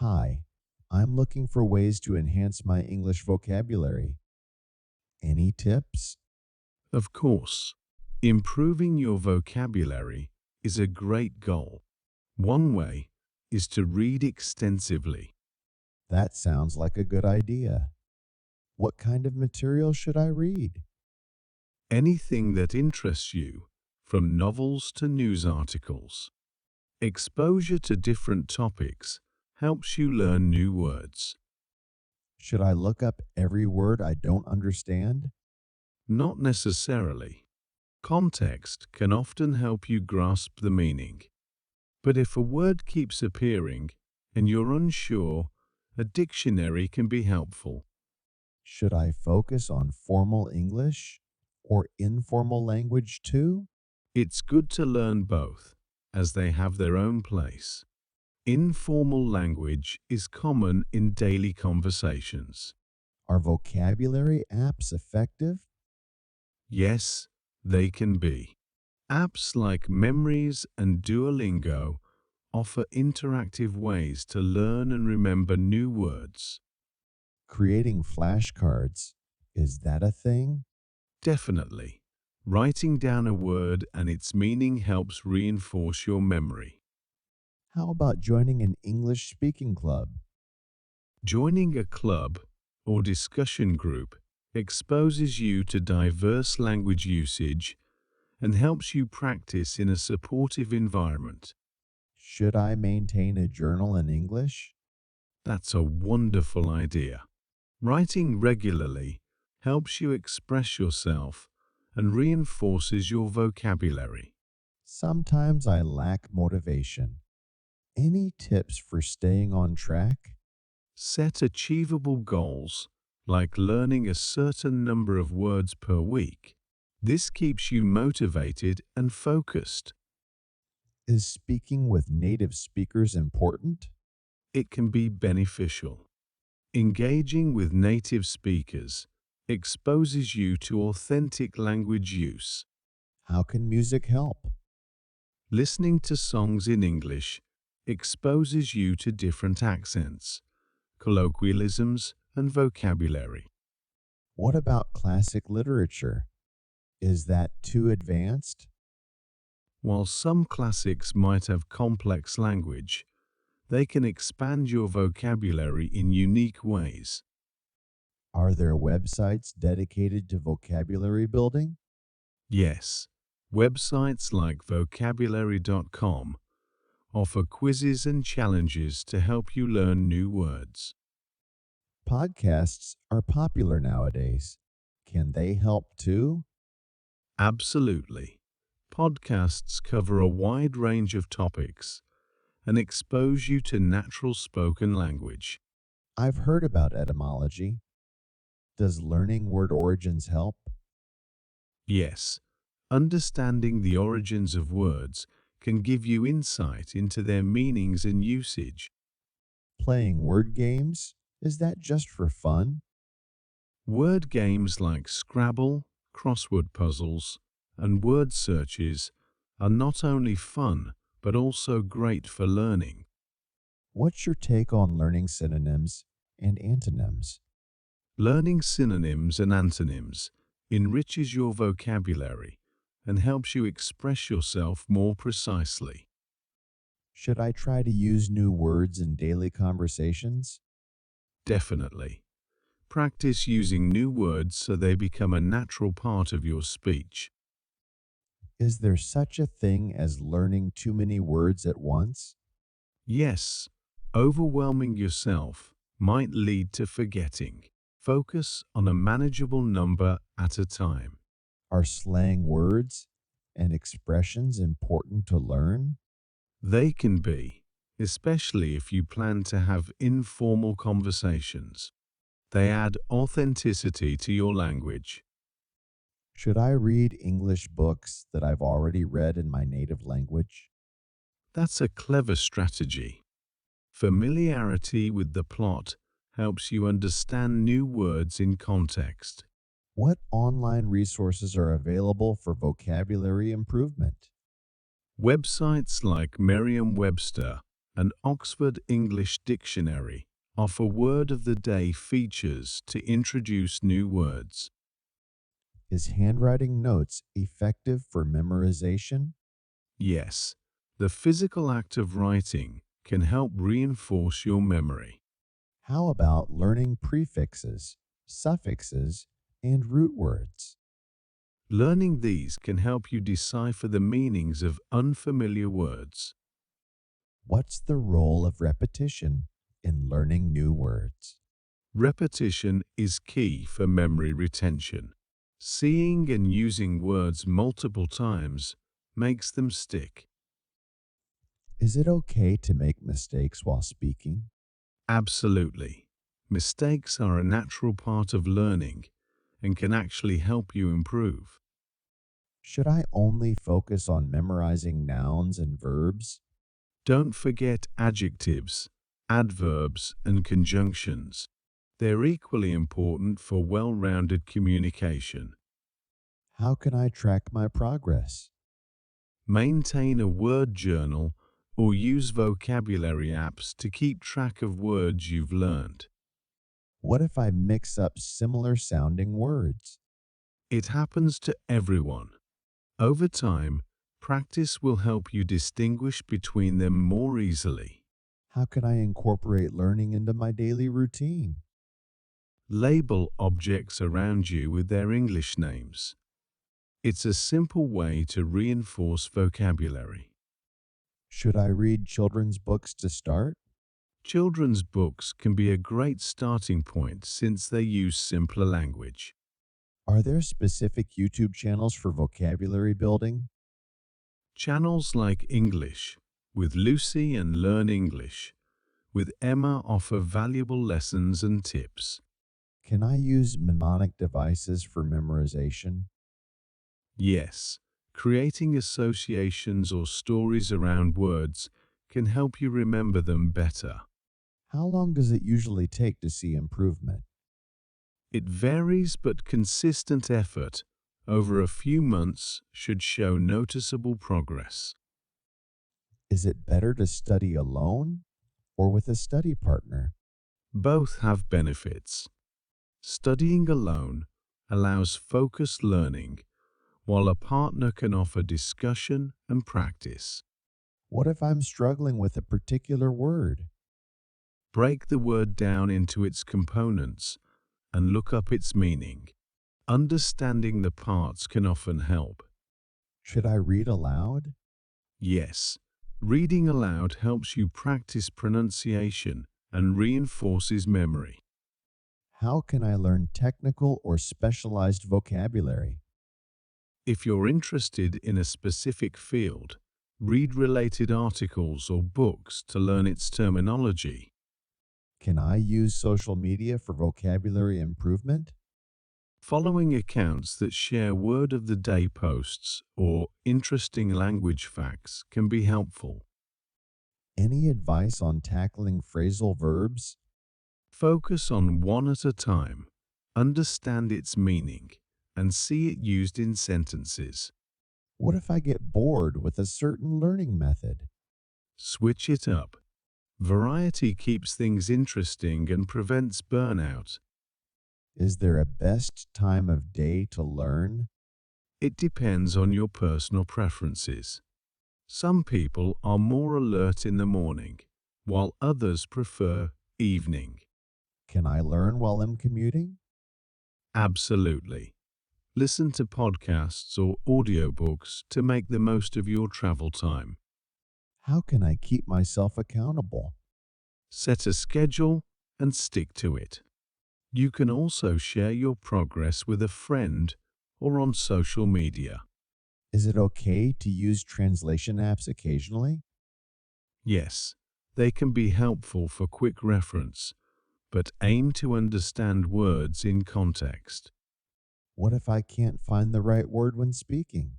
Hi, I'm looking for ways to enhance my English vocabulary. Any tips? Of course, improving your vocabulary is a great goal. One way is to read extensively. That sounds like a good idea. What kind of material should I read? Anything that interests you, from novels to news articles. Exposure to different topics helps you learn new words. Should I look up every word I don't understand? Not necessarily. Context can often help you grasp the meaning. But if a word keeps appearing and you're unsure, a dictionary can be helpful. Should I focus on formal English or informal language too? It's good to learn both, as they have their own place. Informal language is common in daily conversations. Are vocabulary apps effective? Yes, they can be. Apps like Memories and Duolingo offer interactive ways to learn and remember new words. Creating flashcards, is that a thing? Definitely. Writing down a word and its meaning helps reinforce your memory. How about joining an English speaking club? Joining a club or discussion group exposes you to diverse language usage and helps you practice in a supportive environment. Should I maintain a journal in English? That's a wonderful idea. Writing regularly helps you express yourself and reinforces your vocabulary. Sometimes I lack motivation. Any tips for staying on track? Set achievable goals, like learning a certain number of words per week. This keeps you motivated and focused. Is speaking with native speakers important? It can be beneficial. Engaging with native speakers exposes you to authentic language use. How can music help? Listening to songs in English exposes you to different accents, colloquialisms, and vocabulary. What about classic literature? Is that too advanced? While some classics might have complex language, they can expand your vocabulary in unique ways. Are there websites dedicated to vocabulary building? Yes, websites like vocabulary.com offer quizzes and challenges to help you learn new words. Podcasts are popular nowadays. Can they help too? Absolutely. Podcasts cover a wide range of topics and expose you to natural spoken language. I've heard about etymology. Does learning word origins help? Yes, understanding the origins of words can give you insight into their meanings and usage. Playing word games? Is that just for fun? Word games like Scrabble, crossword puzzles, and word searches are not only fun but also great for learning. What's your take on learning synonyms and antonyms? Learning synonyms and antonyms enriches your vocabulary and helps you express yourself more precisely. Should I try to use new words in daily conversations? Definitely. Practice using new words so they become a natural part of your speech. Is there such a thing as learning too many words at once? Yes, overwhelming yourself might lead to forgetting. Focus on a manageable number at a time. Are slang words and expressions important to learn? They can be, especially if you plan to have informal conversations. They add authenticity to your language. Should I read English books that I've already read in my native language? That's a clever strategy. Familiarity with the plot helps you understand new words in context. What online resources are available for vocabulary improvement? Websites like Merriam-Webster and Oxford English Dictionary offer word of the day features to introduce new words. Is handwriting notes effective for memorization? Yes, the physical act of writing can help reinforce your memory. How about learning prefixes, suffixes, and root words? Learning these can help you decipher the meanings of unfamiliar words. What's the role of repetition in learning new words? Repetition is key for memory retention. Seeing and using words multiple times makes them stick. Is it okay to make mistakes while speaking? Absolutely. Mistakes are a natural part of learning and can actually help you improve. Should I only focus on memorizing nouns and verbs? Don't forget adjectives, adverbs, and conjunctions. They're equally important for well-rounded communication. How can I track my progress? Maintain a word journal or use vocabulary apps to keep track of words you've learned. What if I mix up similar sounding words? It happens to everyone. Over time, practice will help you distinguish between them more easily. How can I incorporate learning into my daily routine? Label objects around you with their English names. It's a simple way to reinforce vocabulary. Should I read children's books to start? Children's books can be a great starting point since they use simpler language. Are there specific YouTube channels for vocabulary building? Channels like English with Lucy and Learn English with Emma offer valuable lessons and tips. Can I use mnemonic devices for memorization? Yes, creating associations or stories around words can help you remember them better. How long does it usually take to see improvement? It varies, but consistent effort over a few months should show noticeable progress. Is it better to study alone or with a study partner? Both have benefits. Studying alone allows focused learning, while a partner can offer discussion and practice. What if I'm struggling with a particular word? Break the word down into its components and look up its meaning. Understanding the parts can often help. Should I read aloud? Yes, reading aloud helps you practice pronunciation and reinforces memory. How can I learn technical or specialized vocabulary? If you're interested in a specific field, read related articles or books to learn its terminology. Can I use social media for vocabulary improvement? Following accounts that share word of the day posts or interesting language facts can be helpful. Any advice on tackling phrasal verbs? Focus on one at a time, understand its meaning, and see it used in sentences. What if I get bored with a certain learning method? Switch it up. Variety keeps things interesting and prevents burnout. Is there a best time of day to learn? It depends on your personal preferences. Some people are more alert in the morning, while others prefer evening. Can I learn while I'm commuting? Absolutely. Listen to podcasts or audiobooks to make the most of your travel time. How can I keep myself accountable? Set a schedule and stick to it. You can also share your progress with a friend or on social media. Is it okay to use translation apps occasionally? Yes, they can be helpful for quick reference, but aim to understand words in context. What if I can't find the right word when speaking?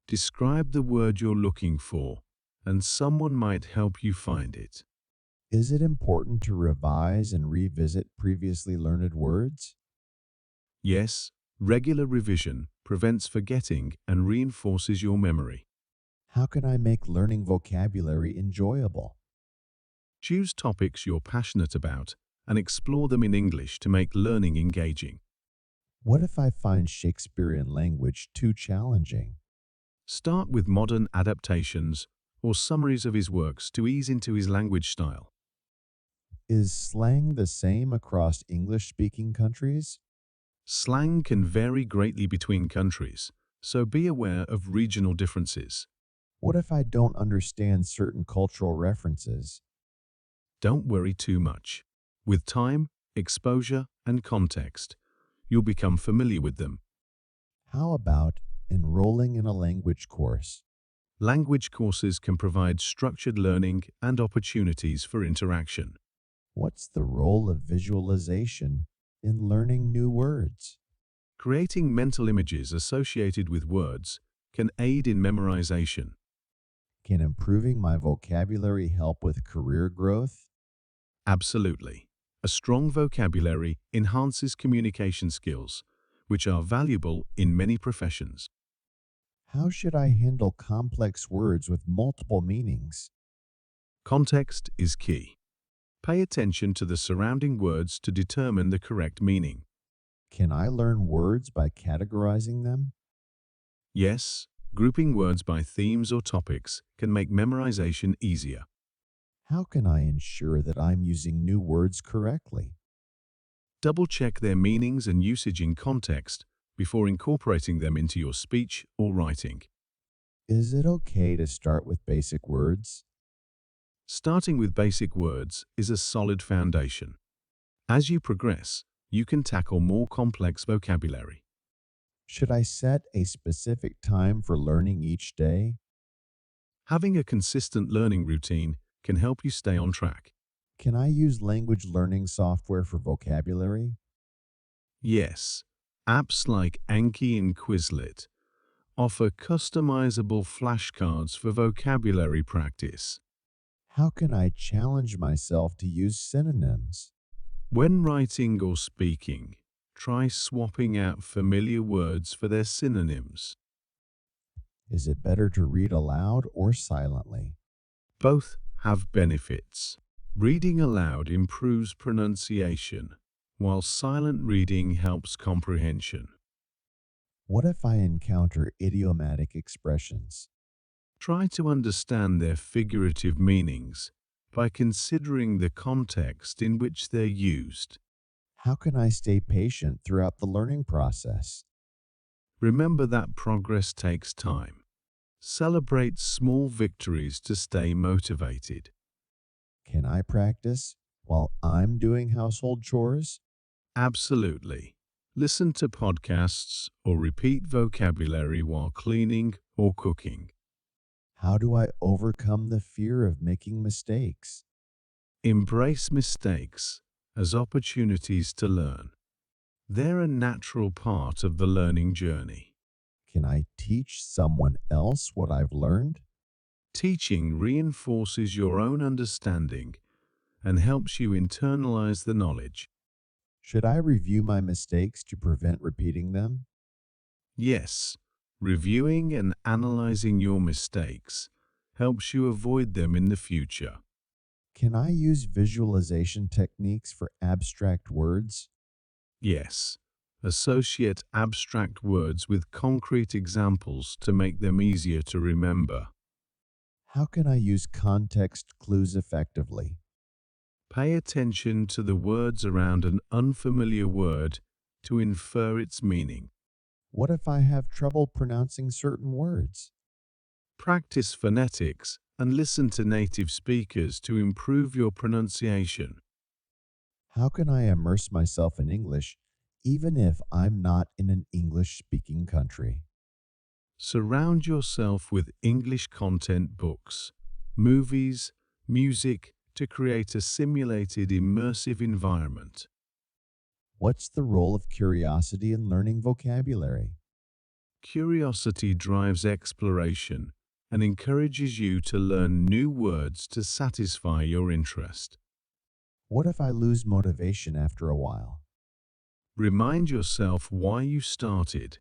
Describe the word you're looking for, and someone might help you find it. Is it important to revise and revisit previously learned words? Yes, regular revision prevents forgetting and reinforces your memory. How can I make learning vocabulary enjoyable? Choose topics you're passionate about and explore them in English to make learning engaging. What if I find Shakespearean language too challenging? Start with modern adaptations or summaries of his works to ease into his language style. Is slang the same across English speaking countries? Slang can vary greatly between countries, so be aware of regional differences. What if I don't understand certain cultural references? Don't worry too much. With time, exposure, and context, you'll become familiar with them. How about enrolling in a language course? Language courses can provide structured learning and opportunities for interaction. What's the role of visualization in learning new words? Creating mental images associated with words can aid in memorization. Can improving my vocabulary help with career growth? Absolutely. A strong vocabulary enhances communication skills, which are valuable in many professions. How should I handle complex words with multiple meanings? Context is key. Pay attention to the surrounding words to determine the correct meaning. Can I learn words by categorizing them? Yes, grouping words by themes or topics can make memorization easier. How can I ensure that I'm using new words correctly? Double-check their meanings and usage in context before incorporating them into your speech or writing. Is it okay to start with basic words? Starting with basic words is a solid foundation. As you progress, you can tackle more complex vocabulary. Should I set a specific time for learning each day? Having a consistent learning routine can help you stay on track. Can I use language learning software for vocabulary? Yes, apps like Anki and Quizlet offer customizable flashcards for vocabulary practice. How can I challenge myself to use synonyms? When writing or speaking, try swapping out familiar words for their synonyms. Is it better to read aloud or silently? Both have benefits. Reading aloud improves pronunciation, while silent reading helps comprehension. What if I encounter idiomatic expressions? Try to understand their figurative meanings by considering the context in which they're used. How can I stay patient throughout the learning process? Remember that progress takes time. Celebrate small victories to stay motivated. Can I practice while I'm doing household chores? Absolutely. Listen to podcasts or repeat vocabulary while cleaning or cooking. How do I overcome the fear of making mistakes? Embrace mistakes as opportunities to learn. They're a natural part of the learning journey. Can I teach someone else what I've learned? Teaching reinforces your own understanding and helps you internalize the knowledge. Should I review my mistakes to prevent repeating them? Yes, reviewing and analyzing your mistakes helps you avoid them in the future. Can I use visualization techniques for abstract words? Yes, associate abstract words with concrete examples to make them easier to remember. How can I use context clues effectively? Pay attention to the words around an unfamiliar word to infer its meaning. What if I have trouble pronouncing certain words? Practice phonetics and listen to native speakers to improve your pronunciation. How can I immerse myself in English even if I'm not in an English-speaking country? Surround yourself with English content books, movies, music to create a simulated immersive environment. What's the role of curiosity in learning vocabulary? Curiosity drives exploration and encourages you to learn new words to satisfy your interest. What if I lose motivation after a while? Remind yourself why you started.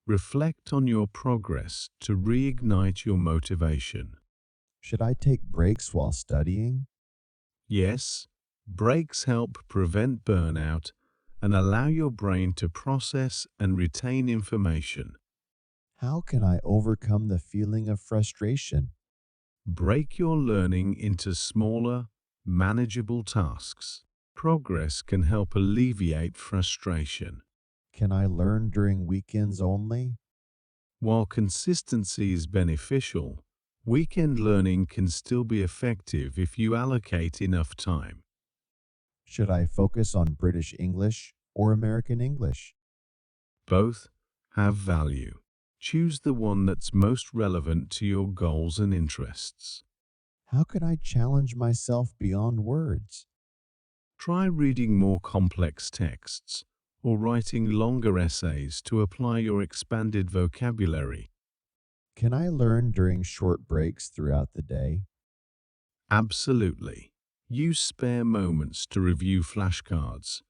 Reflect on your progress to reignite your motivation. Should I take breaks while studying? Yes, breaks help prevent burnout and allow your brain to process and retain information. How can I overcome the feeling of frustration? Break your learning into smaller, manageable tasks. Progress can help alleviate frustration. Can I learn during weekends only? While consistency is beneficial, weekend learning can still be effective if you allocate enough time. Should I focus on British English or American English? Both have value. Choose the one that's most relevant to your goals and interests. How can I challenge myself beyond words? Try reading more complex texts or writing longer essays to apply your expanded vocabulary. Can I learn during short breaks throughout the day? Absolutely. Use spare moments to review flashcards,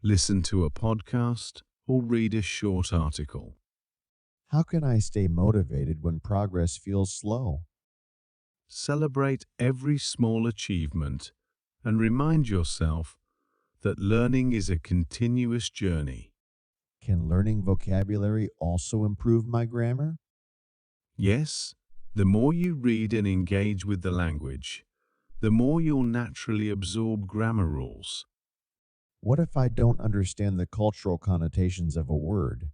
listen to a podcast, or read a short article. How can I stay motivated when progress feels slow? Celebrate every small achievement and remind yourself that learning is a continuous journey. Can learning vocabulary also improve my grammar? Yes, the more you read and engage with the language, the more you'll naturally absorb grammar rules. What if I don't understand the cultural connotations of a word?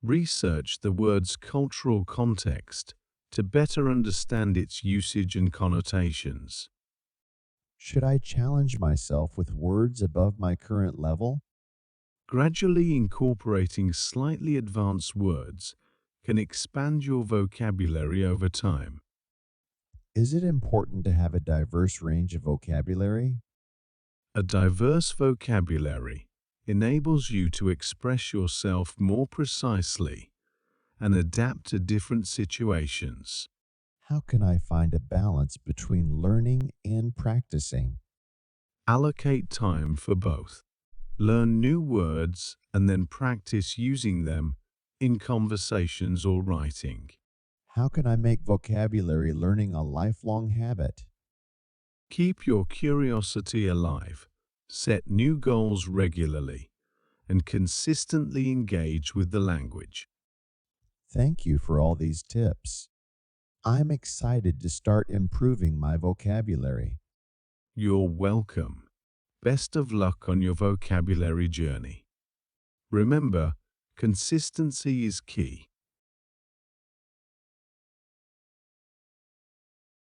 Research the word's cultural context to better understand its usage and connotations. Should I challenge myself with words above my current level? Gradually incorporating slightly advanced words can expand your vocabulary over time. Is it important to have a diverse range of vocabulary? A diverse vocabulary enables you to express yourself more precisely and adapt to different situations. How can I find a balance between learning and practicing? Allocate time for both. Learn new words and then practice using them in conversations or writing. How can I make vocabulary learning a lifelong habit? Keep your curiosity alive, set new goals regularly, and consistently engage with the language. Thank you for all these tips. I'm excited to start improving my vocabulary. You're welcome. Best of luck on your vocabulary journey. Remember, consistency is key.